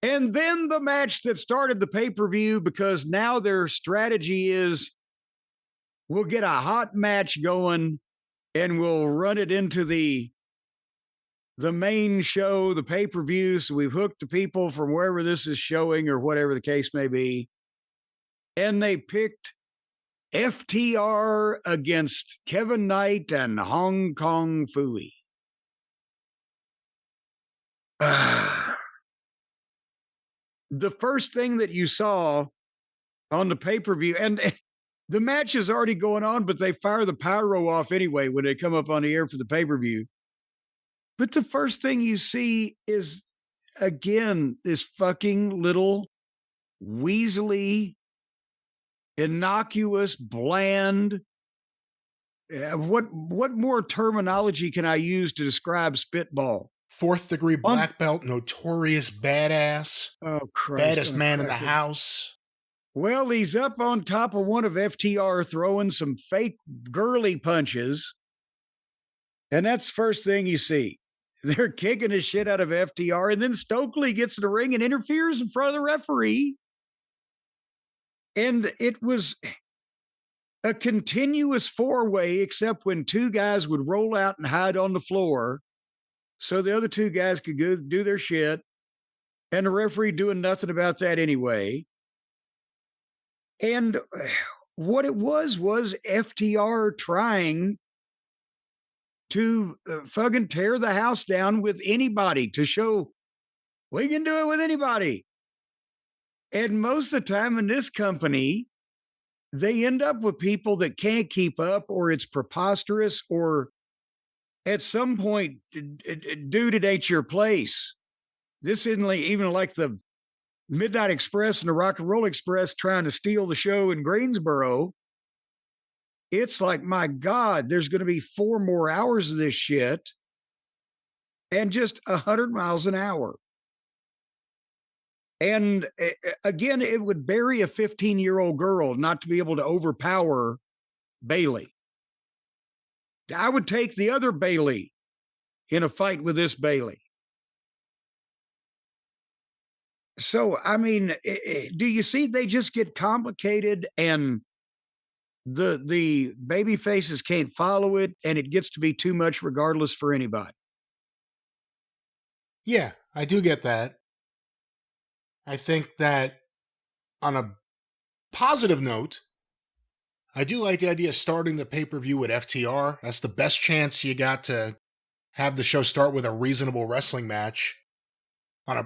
And then the match that started the pay-per-view, because now their strategy is we'll get a hot match going and we'll run it into the main show, the pay-per-view. So we've hooked the people from wherever this is showing or whatever the case may be. And they picked FTR against Kevin Knight and Hong Kong Phooey. The first thing that you saw on the pay-per-view, and the match is already going on, but they fire the pyro off anyway when they come up on the air for the pay-per-view. But the first thing you see is, again, this fucking little weaselly, innocuous, bland. What more terminology can I use to describe Spitball? 4th degree black belt, notorious badass. Oh, Christ. Baddest man in the house. Well, he's up on top of one of FTR throwing some fake girly punches. And that's the first thing you see. They're kicking the shit out of FTR. And then Stokely gets in the ring and interferes in front of the referee. And it was a continuous four-way, except when two guys would roll out and hide on the floor so the other two guys could go do their shit. And the referee doing nothing about that anyway. And what it was FTR trying to fucking tear the house down with anybody to show we can do it with anybody. And most of the time in this company, they end up with people that can't keep up, or it's preposterous, or at some point, dude, it ain't your place. This isn't even like the Midnight Express and the Rock and Roll Express trying to steal the show in Greensboro. It's like, my God, there's going to be 4 more hours of this shit and just 100 miles an hour. And again, it would bury a 15-year-old girl not to be able to overpower Bayley. I would take the other Bayley in a fight with this Bayley. So, I mean, do you see they just get complicated and the baby faces can't follow it and it gets to be too much regardless for anybody? Yeah, I do get that. I think that on a positive note, I do like the idea of starting the pay-per-view with FTR. That's the best chance you got to have the show start with a reasonable wrestling match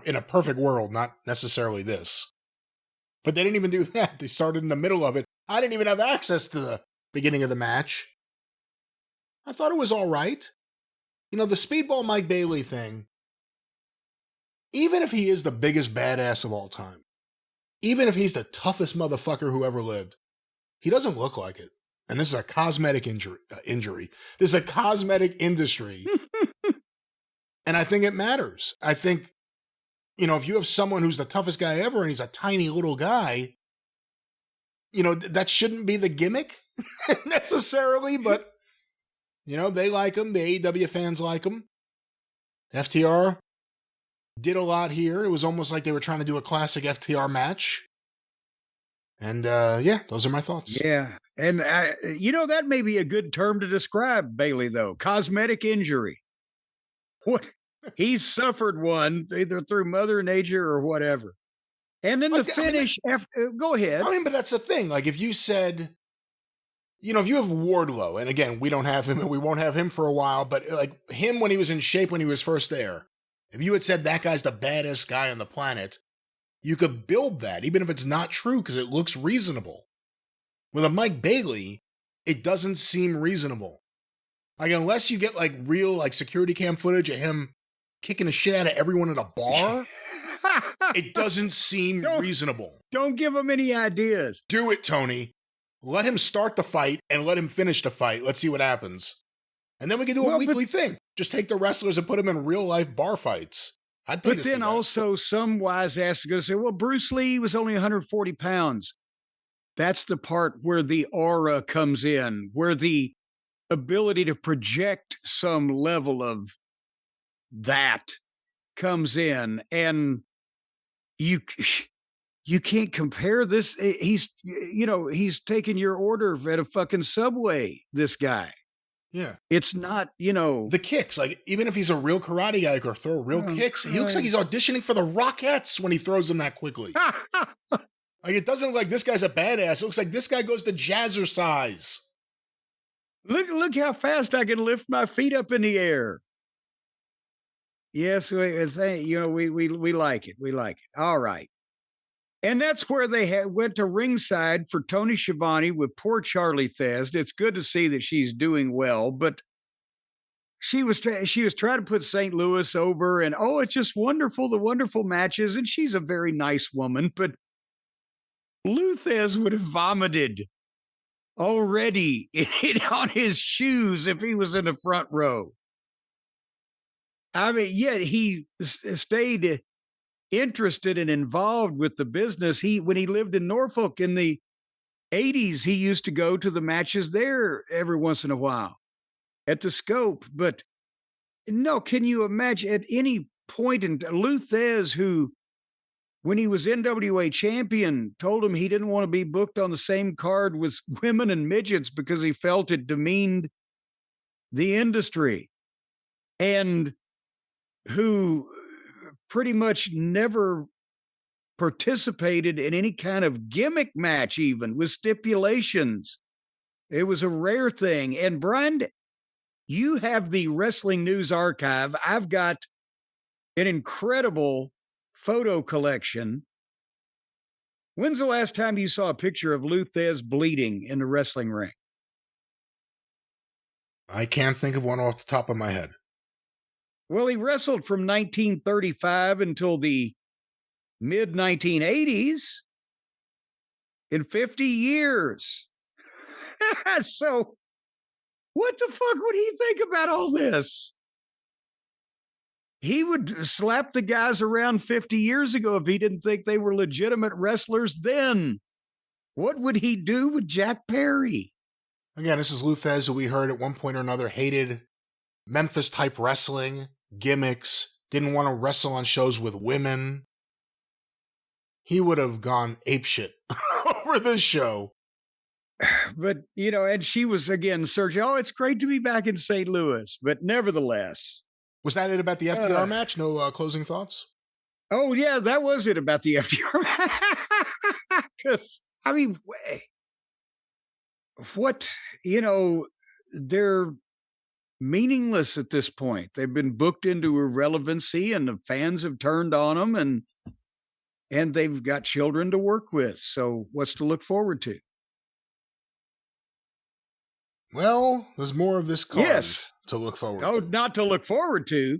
in a perfect world, not necessarily this. But they didn't even do that. They started in the middle of it. I didn't even have access to the beginning of the match. I thought it was all right. You know, the Speedball Mike Bailey thing, even if he is the biggest badass of all time, even if he's the toughest motherfucker who ever lived, he doesn't look like it. And this is a cosmetic injury. This is a cosmetic industry. And I think it matters. I think, you know, if you have someone who's the toughest guy ever and he's a tiny little guy, you know, that shouldn't be the gimmick necessarily, but, you know, they like him. The AEW fans like him. FTR did a lot here. It was almost like they were trying to do a classic FTR match. And, yeah, those are my thoughts. Yeah. And, you know, that may be a good term to describe Bailey, though. Cosmetic injury. What? He's suffered one either through Mother Nature or whatever. And then the finish, go ahead. I mean, but that's the thing. Like, if you said, you know, if you have Wardlow, and again, we don't have him and we won't have him for a while, but like him when he was in shape, when he was first there, if you had said that guy's the baddest guy on the planet, you could build that, even if it's not true, because it looks reasonable. With a Mike Bailey, it doesn't seem reasonable. Like, unless you get like real like security cam footage of him kicking the shit out of everyone at a bar, it doesn't seem reasonable. Don't give him any ideas. Do it, Tony. Let him start the fight and let him finish the fight. Let's see what happens. And then we can do a weekly thing. Just take the wrestlers and put them in real life bar fights. But then also some wise ass is going to say, well, Bruce Lee was only 140 pounds. That's the part where the aura comes in, where the ability to project some level of that comes in. And you you can't compare this. He's taking your order at a fucking Subway, this guy. Yeah. It's not, The kicks, like, even if he's a real karate guy or throw real kicks, he looks like he's auditioning for the Rockettes when he throws them that quickly. Like, it doesn't look like this guy's a badass. It looks like this guy goes to jazzercise. Look how fast I can lift my feet up in the air. Yes, we like it. We like it. All right. And that's where they went to ringside for Tony Schiavone with poor Charlie Thest. It's good to see that she's doing well, but she was trying to put St. Louis over, and it's just wonderful, the wonderful matches, and she's a very nice woman, but Lou Thesz would have vomited already on his shoes if he was in the front row. I mean, yet he stayed interested and involved with the business. When he lived in Norfolk in the 80s, he used to go to the matches there every once in a while at the Scope. But no, can you imagine at any point in Lou Thesz, who, when he was NWA champion, told him he didn't want to be booked on the same card with women and midgets because he felt it demeaned the industry, and who pretty much never participated in any kind of gimmick match, even with stipulations. It was a rare thing. And Brian, you have the Wrestling News Archive. I've got an incredible photo collection. When's the last time you saw a picture of Lou Thesz bleeding in the wrestling ring? I can't think of one off the top of my head. Well, he wrestled from 1935 until the mid-1980s, in 50 years. So what the fuck would he think about all this? He would slap the guys around 50 years ago if he didn't think they were legitimate wrestlers then. What would he do with Jack Perry? Again, this is Lou Thesz, who we heard at one point or another hated Memphis-type wrestling, gimmicks, didn't want to wrestle on shows with women. He would have gone apeshit over this show. But, and she was, again, searching, it's great to be back in St. Louis. But nevertheless. Was that it about the FTR match? No closing thoughts? Oh, yeah, that was it about the FTR match. Because, I mean, what, they're meaningless at this point. They've been booked into irrelevancy, and the fans have turned on them, and they've got children to work with. So what's to look forward to? Well, there's more of this card yes. to look forward to. Oh, not to look forward to.